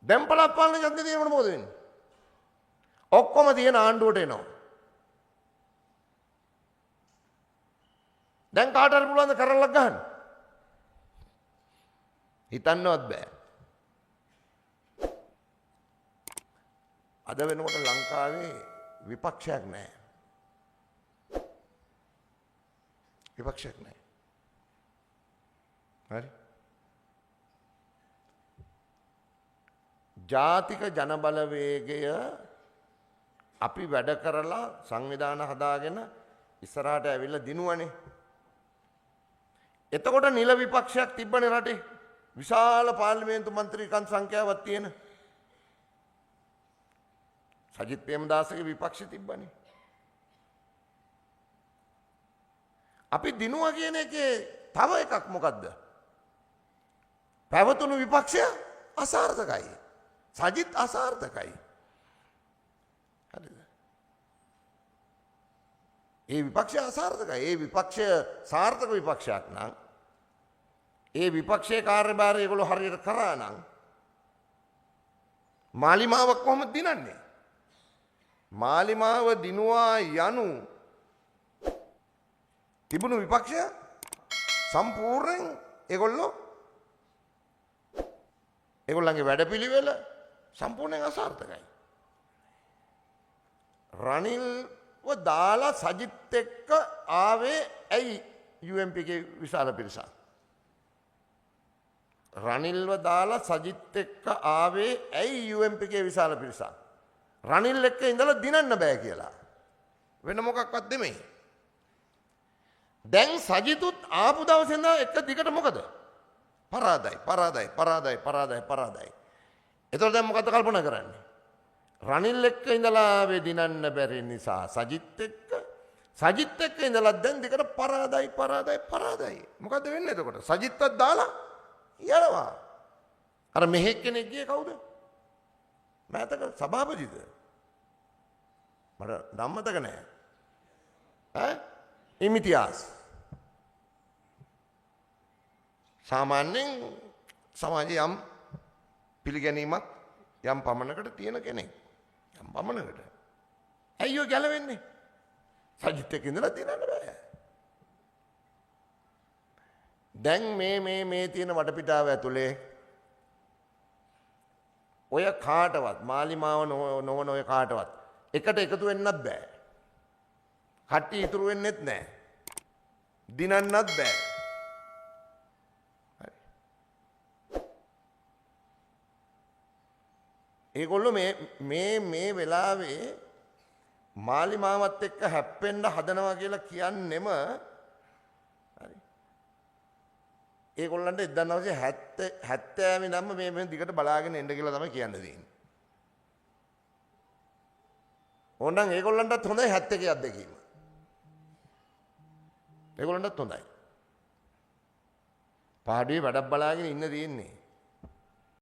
දැන් පළාත් පාලන ඡන්දේ තියෙනකොට මොකද වෙන්නේ? ඔක්කොම තියෙන ආණ්ඩුවට එනවා. දැන් කාට හරි පුළුවන් ද කරලක් ගන්න? හිතන්නවත් බෑ. අද වෙනකොට ලංකාවේ විපක්ෂයක් නැහැ. විපක්ෂයක් නැහැ. හරි? ජාතික ජනබලවේගය අපි වැඩ කරලා සංවිධාන හදාගෙන ඉස්සරහට ඇවිල්ලා දිනුවනේ. එතකොට නිල විපක්ෂයක් තිබ්බනේ රටේ. විශාල පාර්ලිමේන්තු මන්ත්‍රීකම් සංඛ්‍යාවක් තියෙන. සජිත් ප්‍රේමදාසගේ විපක්ෂය තිබ්බනේ. අපි දිනුවා කියන එකේ තව එකක් මොකද්ද? පැවතුණු විපක්ෂය අසාර්ථකයි. සජිත් අසාර්ථකයි. හරිද? ඒ විපක්ෂය අසාර්ථකයි. ඒ විපක්ෂය සාර්ථක විපක්ෂයක් නම් ඒ විපක්ෂයේ කාර්යභාරය ඒගොල්ලෝ හරියට කරා නම් මාලිමාවක් කොහොමද දිනන්නේ? මාලිමාව දිනුවා යනු තිබුණු විපක්ෂය සම්පූර්ණයෙන් ඒගොල්ලන්ගේ වැඩපිළිවෙල සම්පූර්ණයෙන් අසාර්ථකයි. රනිල්ව දාලා සජිත් එක්ක ආවේ ඇයි UMP ගේ විශාල පිරිසක්? රනිල්ව දාලා සජිත් එක්ක ආවේ ඇයි UMP ගේ විශාල පිරිසක්? රනිල් එක්ක ඉඳලා දිනන්න බෑ කියලා. වෙන මොකක්වත් නෙමෙයි. දැන් සජිතුත් ආපු දවසේ ඉඳලා එක දිගට මොකද? පරාදයි. එතකොට දැන් මොකද්ද කල්පනා කරන්නේ? රනිල් එක්ක ඉඳලා ආවේ දිනන්න බැරි නිසා සජිත් එක්ක ඉඳලා දැන් දිගට පරාදයි. මොකද්ද වෙන්නේ එතකොට? සජිත්වත් දාලා යනවා. අර මෙහෙක් කෙනෙක් ගියේ කවුද? මෑතක සභාපතිද? මට නම් මතක නැහැ. ඉමිතියාස්. සාමාන්‍යයෙන් සමාජයේ යම් පිළිගැනීමක් යම් පමණකට තියෙන කෙනෙක්. යම් පමණකට. ඇයි ඔය ගැලවෙන්නේ? සජිත් එක්ක ඉඳලා දිනන්න බෑ. දැන් මේ තියෙන වටපිටාව ඇතුලේ ඔය කාටවත් මාලිමාව නොවන ඔය කාටවත් එකට එකතු වෙන්නත් බෑ. කට්ටිය ඉතුරු වෙන්නෙත් නෑ. දිනන්නත් බෑ. හරි. ඒගොල්ලෝ මේ වෙලාවේ මාලිමාවත් එක්ක හැප්පෙන්න හදනවා කියලා කියන්නෙම හරි. ඒගොල්ලන්ට 1970 ඉඳන්ම මේ දිගට බලාගෙන එන්න කියලා තමයි කියන්න තියෙන්නේ. ඕනනම් ඒගොල්ලන්ටත් හොඳයි 71 අත්දැකීම. ඒගොල්ලන්ටත් හොඳයි. පාඩුවේ වැඩක් බලාගෙන ඉන්න තියෙන්නේ.